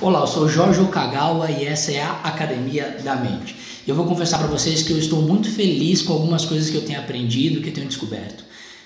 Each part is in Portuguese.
Olá, eu sou Jorge Okagawa e essa é a Academia da Mente. Eu vou confessar para vocês que eu estou muito feliz com algumas coisas que eu tenho aprendido, que eu tenho descoberto.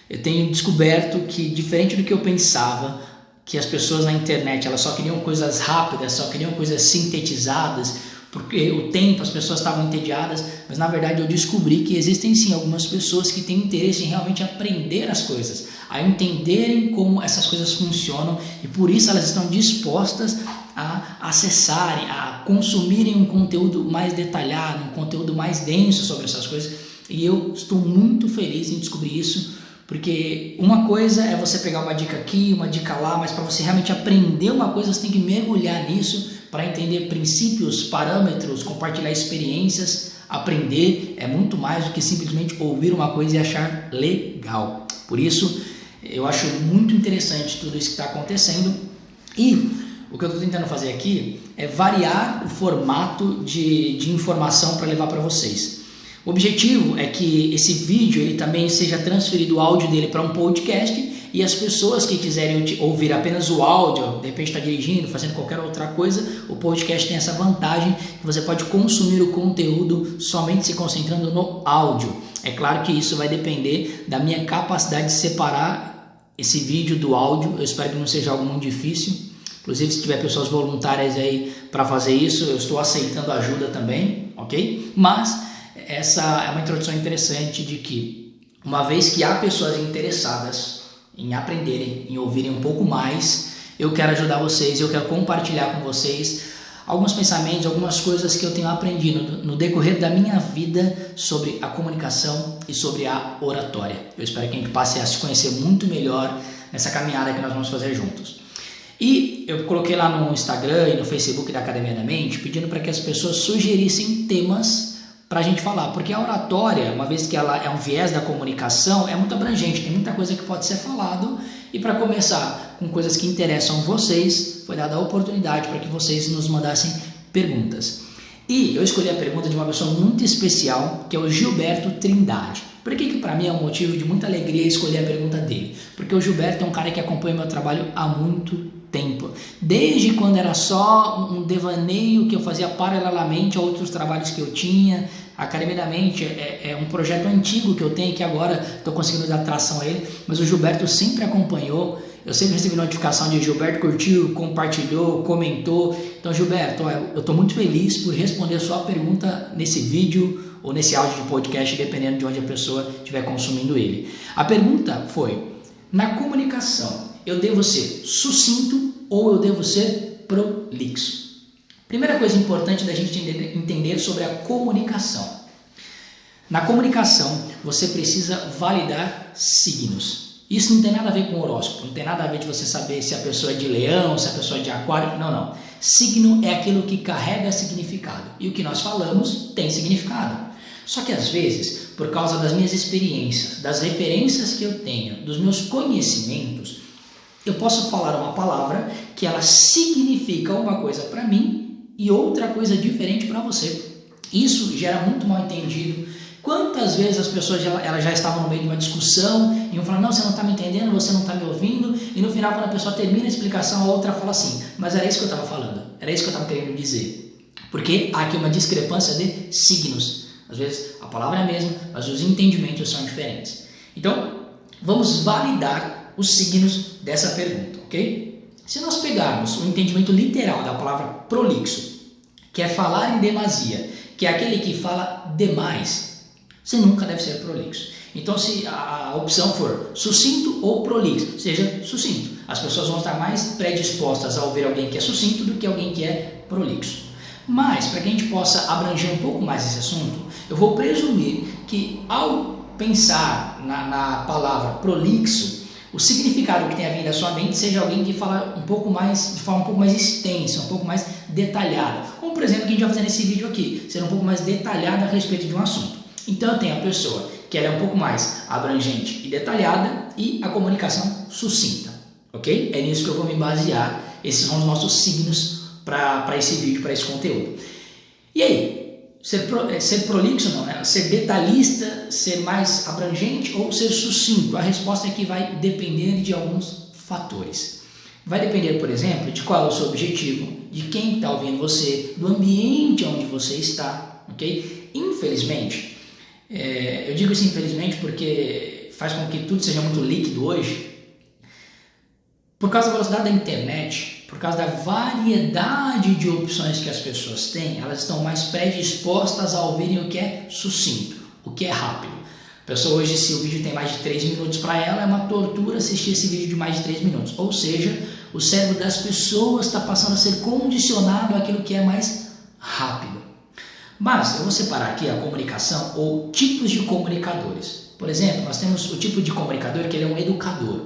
Eu tenho descoberto que, diferente do que eu pensava, que as pessoas na internet elas só queriam coisas rápidas, só queriam coisas sintetizadas, porque o tempo as pessoas estavam entediadas, mas na verdade eu descobri que existem sim algumas pessoas que têm interesse em realmente aprender as coisas, a entenderem como essas coisas funcionam e por isso elas estão dispostas a acessarem, a consumirem um conteúdo mais detalhado, um conteúdo mais denso sobre essas coisas, e eu estou muito feliz em descobrir isso, porque uma coisa é você pegar uma dica aqui, uma dica lá, mas para você realmente aprender uma coisa, você tem que mergulhar nisso para entender princípios, parâmetros, compartilhar experiências. Aprender é muito mais do que simplesmente ouvir uma coisa e achar legal. Por isso, eu acho muito interessante tudo isso que está acontecendo e o que eu estou tentando fazer aqui é variar o formato de informação para levar para vocês. O objetivo é que esse vídeo ele também seja transferido o áudio dele para um podcast e as pessoas que quiserem ouvir apenas o áudio, de repente está dirigindo, fazendo qualquer outra coisa, o podcast tem essa vantagem que você pode consumir o conteúdo somente se concentrando no áudio. É claro que isso vai depender da minha capacidade de separar esse vídeo do áudio. Eu espero que não seja algo muito difícil. Inclusive, se tiver pessoas voluntárias aí para fazer isso, eu estou aceitando ajuda também, ok? Mas essa é uma introdução interessante de que, uma vez que há pessoas interessadas em aprenderem, em ouvirem um pouco mais, eu quero ajudar vocês, eu quero compartilhar com vocês alguns pensamentos, algumas coisas que eu tenho aprendido no decorrer da minha vida sobre a comunicação e sobre a oratória. Eu espero que a gente passe a se conhecer muito melhor nessa caminhada que nós vamos fazer juntos. E eu coloquei lá no Instagram e no Facebook da Academia da Mente pedindo para que as pessoas sugerissem temas para a gente falar, porque a oratória, uma vez que ela é um viés da comunicação, é muito abrangente, tem muita coisa que pode ser falado, e para começar com coisas que interessam vocês, foi dada a oportunidade para que vocês nos mandassem perguntas. E eu escolhi a pergunta de uma pessoa muito especial, que é o Gilberto Trindade. Por que para mim é um motivo de muita alegria escolher a pergunta dele? Porque o Gilberto é um cara que acompanha meu trabalho há muito tempo. Desde quando era só um devaneio que eu fazia paralelamente a outros trabalhos que eu tinha. A Academia da Mente é um projeto antigo que eu tenho que agora estou conseguindo dar tração a ele, mas o Gilberto sempre acompanhou. Eu sempre recebi notificação de Gilberto curtiu, compartilhou, comentou. Então, Gilberto, eu estou muito feliz por responder a sua pergunta nesse vídeo ou nesse áudio de podcast, dependendo de onde a pessoa estiver consumindo ele. A pergunta foi: na comunicação, eu devo ser sucinto ou eu devo ser prolixo? Primeira coisa importante da gente entender sobre a comunicação. Na comunicação, você precisa validar signos. Isso não tem nada a ver com horóscopo, não tem nada a ver de você saber se a pessoa é de leão, se a pessoa é de aquário, não. Signo é aquilo que carrega significado e o que nós falamos tem significado. Só que às vezes, por causa das minhas experiências, das referências que eu tenho, dos meus conhecimentos, eu posso falar uma palavra que ela significa uma coisa para mim e outra coisa diferente para você. Isso gera muito mal entendido. Quantas vezes as pessoas elas já estavam no meio de uma discussão e um fala, não, você não está me entendendo, você não está me ouvindo, e no final quando a pessoa termina a explicação, a outra fala assim, mas era isso que eu estava falando, era isso que eu estava querendo dizer. Porque há aqui uma discrepância de signos. Às vezes a palavra é a mesma, mas os entendimentos são diferentes. Então, vamos validar os signos dessa pergunta, ok? Se nós pegarmos o entendimento literal da palavra prolixo, que é falar em demasia, que é aquele que fala demais, você nunca deve ser prolixo. Então, se a opção for sucinto ou prolixo, seja sucinto. As pessoas vão estar mais predispostas a ouvir alguém que é sucinto do que alguém que é prolixo. Mas, para que a gente possa abranger um pouco mais esse assunto, eu vou presumir que ao pensar na palavra prolixo, o significado que tenha vindo à sua mente seja alguém que fala um pouco mais, de forma um pouco mais extensa, um pouco mais detalhada. Como, por exemplo, que a gente vai fazer nesse vídeo aqui, ser um pouco mais detalhada a respeito de um assunto. Então, eu tenho a pessoa que ela é um pouco mais abrangente e detalhada e a comunicação sucinta, ok? É nisso que eu vou me basear. Esses são os nossos signos para esse vídeo, para esse conteúdo. E aí? Ser prolixo não, né? Ser detalhista, ser mais abrangente ou ser sucinto? A resposta é que vai depender de alguns fatores. Vai depender, por exemplo, de qual é o seu objetivo, de quem está ouvindo você, do ambiente onde você está, ok? Infelizmente, eu digo isso infelizmente porque faz com que tudo seja muito líquido hoje. Por causa da velocidade da internet, por causa da variedade de opções que as pessoas têm, elas estão mais predispostas a ouvirem o que é sucinto, o que é rápido. A pessoa hoje, se o vídeo tem mais de 3 minutos para ela, é uma tortura assistir esse vídeo de mais de 3 minutos. Ou seja, o cérebro das pessoas está passando a ser condicionado àquilo que é mais rápido. Mas eu vou separar aqui a comunicação ou tipos de comunicadores. Por exemplo, nós temos o tipo de comunicador que ele é um educador,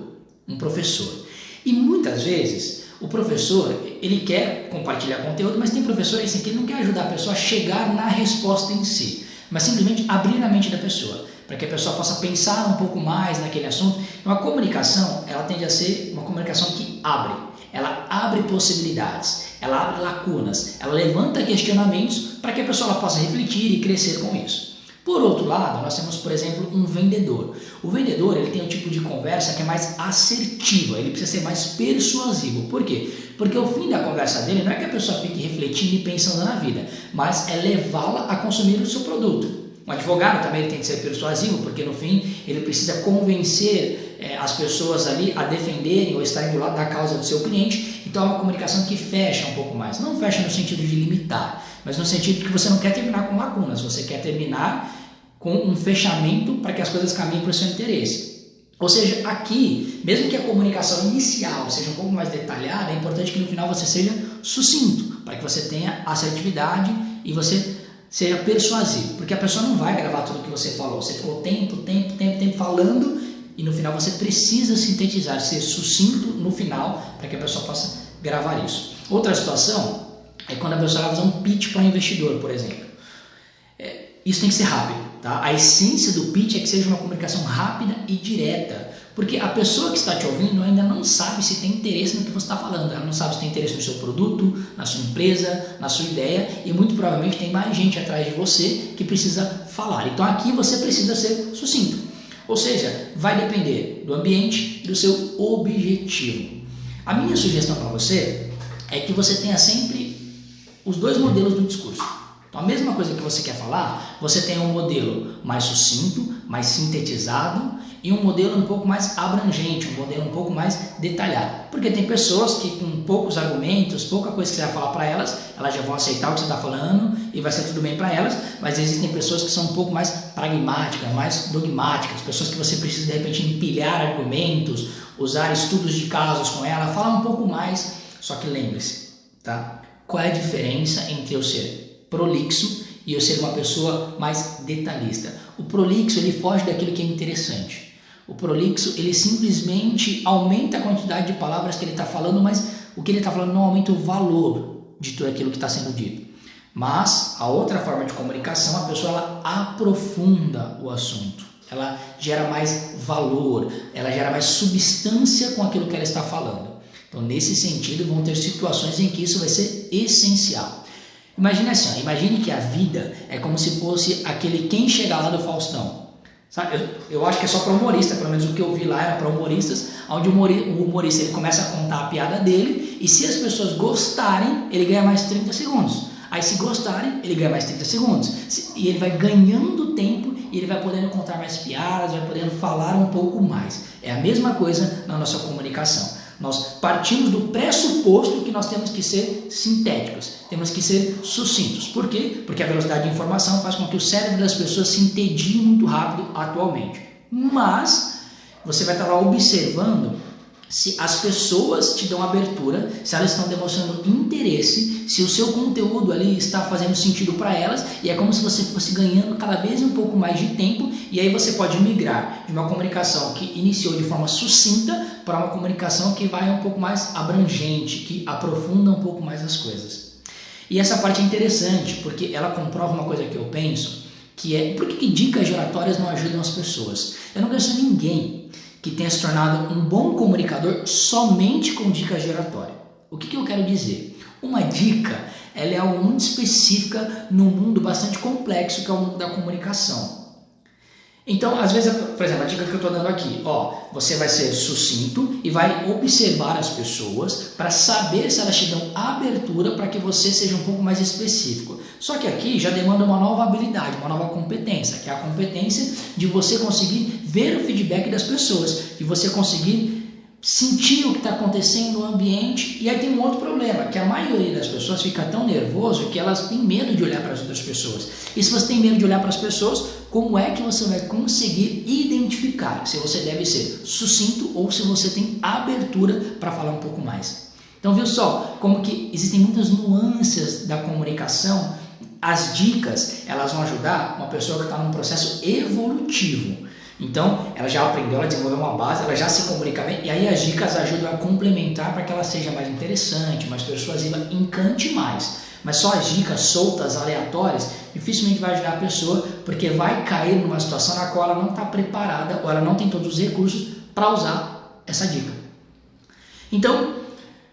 um professor. E muitas vezes o professor, ele quer compartilhar conteúdo, mas tem professor assim, que ele não quer ajudar a pessoa a chegar na resposta em si, mas simplesmente abrir a mente da pessoa, para que a pessoa possa pensar um pouco mais naquele assunto. Então a comunicação, ela tende a ser uma comunicação que abre, ela abre possibilidades, ela abre lacunas, ela levanta questionamentos para que a pessoa ela possa refletir e crescer com isso. Por outro lado, nós temos, por exemplo, um vendedor. O vendedor, ele tem um tipo de conversa que é mais assertiva, ele precisa ser mais persuasivo. Por quê? Porque o fim da conversa dele não é que a pessoa fique refletindo e pensando na vida, mas é levá-la a consumir o seu produto. Um advogado também ele tem que ser persuasivo, porque no fim ele precisa convencer as pessoas ali a defenderem ou estarem do lado da causa do seu cliente. Então é uma comunicação que fecha um pouco mais. Não fecha no sentido de limitar, mas no sentido de que você não quer terminar com lacunas, você quer terminar com um fechamento para que as coisas caminhem para o seu interesse. Ou seja, aqui, mesmo que a comunicação inicial seja um pouco mais detalhada, é importante que no final você seja sucinto, para que você tenha assertividade e você seja persuasivo, porque a pessoa não vai gravar tudo o que você falou. Você ficou tempo falando e no final você precisa sintetizar, ser sucinto no final para que a pessoa possa gravar isso. Outra situação é quando a pessoa vai fazer um pitch para um investidor, por exemplo. Isso tem que ser rápido, tá? A essência do pitch é que seja uma comunicação rápida e direta, porque a pessoa que está te ouvindo ainda não sabe se tem interesse no que você está falando, ela não sabe se tem interesse no seu produto, na sua empresa, na sua ideia, e muito provavelmente tem mais gente atrás de você que precisa falar. Então aqui você precisa ser sucinto, ou seja, vai depender do ambiente e do seu objetivo. A minha sugestão para você é que você tenha sempre os dois modelos do discurso. Então, a mesma coisa que você quer falar, você tem um modelo mais sucinto, mais sintetizado e um modelo um pouco mais abrangente, um modelo um pouco mais detalhado. Porque tem pessoas que com poucos argumentos, pouca coisa que você vai falar para elas, elas já vão aceitar o que você está falando e vai ser tudo bem para elas, mas existem pessoas que são um pouco mais pragmáticas, mais dogmáticas, pessoas que você precisa de repente empilhar argumentos, usar estudos de casos com ela, falar um pouco mais, só que lembre-se, tá? Qual é a diferença entre eu ser prolixo e eu ser uma pessoa mais detalhista? O prolixo ele foge daquilo que é interessante. O prolixo ele simplesmente aumenta a quantidade de palavras que ele está falando, mas o que ele está falando não aumenta o valor de tudo aquilo que está sendo dito. Mas a outra forma de comunicação, a pessoa ela aprofunda o assunto, ela gera mais valor, ela gera mais substância com aquilo que ela está falando. Então nesse sentido vão ter situações em que isso vai ser essencial. Imagine assim, imagine que a vida é como se fosse aquele Quem Chega Lá do Faustão. Sabe? Eu acho que é só para humorista, pelo menos o que eu vi lá era para humoristas, onde o humorista ele começa a contar a piada dele e se as pessoas gostarem, ele ganha mais 30 segundos. Aí se gostarem, ele ganha mais 30 segundos. E ele vai ganhando tempo e ele vai podendo contar mais piadas, vai podendo falar um pouco mais. É a mesma coisa na nossa comunicação. Nós partimos do pressuposto que nós temos que ser sintéticos, temos que ser sucintos. Por quê? Porque a velocidade de informação faz com que o cérebro das pessoas se entedie muito rápido atualmente. Mas você vai estar lá observando se as pessoas te dão abertura, se elas estão demonstrando interesse, se o seu conteúdo ali está fazendo sentido para elas, e é como se você fosse ganhando cada vez um pouco mais de tempo, e aí você pode migrar de uma comunicação que iniciou de forma sucinta para uma comunicação que vai um pouco mais abrangente, que aprofunda um pouco mais as coisas. E essa parte é interessante, porque ela comprova uma coisa que eu penso, que é por que dicas de oratórias não ajudam as pessoas? Eu não conheço ninguém que tenha se tornado um bom comunicador somente com dicas de oratória. O que eu quero dizer? Uma dica ela é algo muito específica num mundo bastante complexo que é o mundo da comunicação. Então, às vezes, por exemplo, a dica que eu estou dando aqui, você vai ser sucinto e vai observar as pessoas para saber se elas te dão abertura para que você seja um pouco mais específico. Só que aqui já demanda uma nova habilidade, uma nova competência, que é a competência de você conseguir ver o feedback das pessoas, de você conseguir sentir o que está acontecendo no ambiente. E aí tem um outro problema, que a maioria das pessoas fica tão nervoso que elas têm medo de olhar para as outras pessoas. E se você tem medo de olhar para as pessoas, como é que você vai conseguir identificar se você deve ser sucinto ou se você tem abertura para falar um pouco mais? Então, viu só como que existem muitas nuances da comunicação. As dicas, elas vão ajudar uma pessoa que está num processo evolutivo. Então, ela já aprendeu, ela desenvolveu uma base, ela já se comunica bem, e aí as dicas ajudam a complementar para que ela seja mais interessante, mais persuasiva, encante mais. Mas só as dicas soltas, aleatórias, dificilmente vai ajudar a pessoa, porque vai cair numa situação na qual ela não está preparada ou ela não tem todos os recursos para usar essa dica. Então,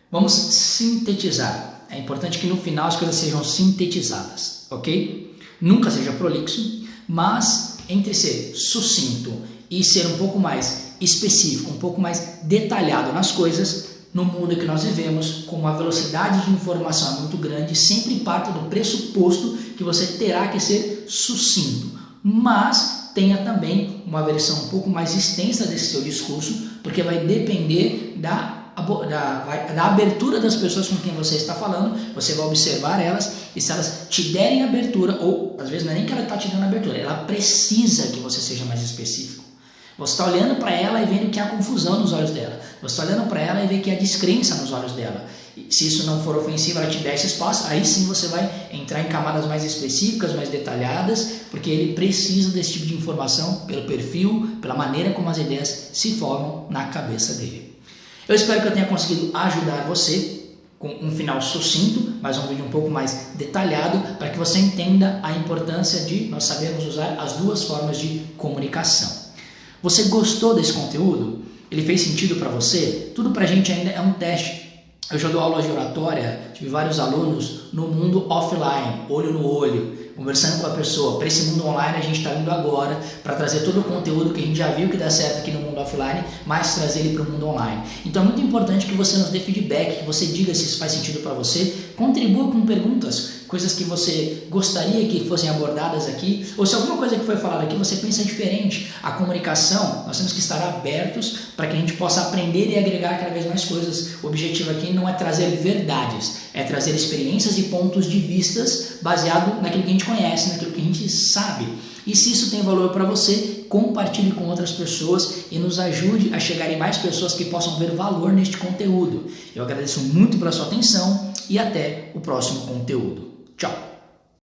vamos sintetizar. É importante que no final as coisas sejam sintetizadas, ok? Nunca seja prolixo, mas entre ser sucinto e ser um pouco mais específico, um pouco mais detalhado nas coisas, no mundo que nós vivemos, como a velocidade de informação é muito grande, sempre parte do pressuposto que você terá que ser sucinto, mas tenha também uma versão um pouco mais extensa desse seu discurso, porque vai depender da abertura das pessoas com quem você está falando. Você vai observar elas e se elas te derem abertura, ou às vezes não é nem que ela está te dando abertura, ela precisa que você seja mais específico. Você está olhando para ela e vendo que há confusão nos olhos dela. Você está olhando para ela e vê que há descrença nos olhos dela. E se isso não for ofensivo, ela te der esse espaço, aí sim você vai entrar em camadas mais específicas, mais detalhadas, porque ele precisa desse tipo de informação pelo perfil, pela maneira como as ideias se formam na cabeça dele. Eu espero que eu tenha conseguido ajudar você com um final sucinto, mas um vídeo um pouco mais detalhado, para que você entenda a importância de nós sabermos usar as duas formas de comunicação. Você gostou desse conteúdo? Ele fez sentido para você? Tudo para a gente ainda é um teste. Eu já dou aulas de oratória, tive vários alunos no mundo offline, olho no olho, conversando com a pessoa. Para esse mundo online a gente está vindo agora para trazer todo o conteúdo que a gente já viu que dá certo aqui no mundo offline, mas trazer ele para o mundo online. Então é muito importante que você nos dê feedback, que você diga se isso faz sentido para você, contribua com perguntas, coisas que você gostaria que fossem abordadas aqui, ou se alguma coisa que foi falada aqui você pensa diferente. A comunicação, nós temos que estar abertos para que a gente possa aprender e agregar cada vez mais coisas. O objetivo aqui não é trazer verdades, é trazer experiências e pontos de vistas baseado naquilo que a gente conhece, naquilo que a gente sabe. E se isso tem valor para você, compartilhe com outras pessoas e nos ajude a chegar em mais pessoas que possam ver valor neste conteúdo. Eu agradeço muito pela sua atenção e até o próximo conteúdo. Tchau!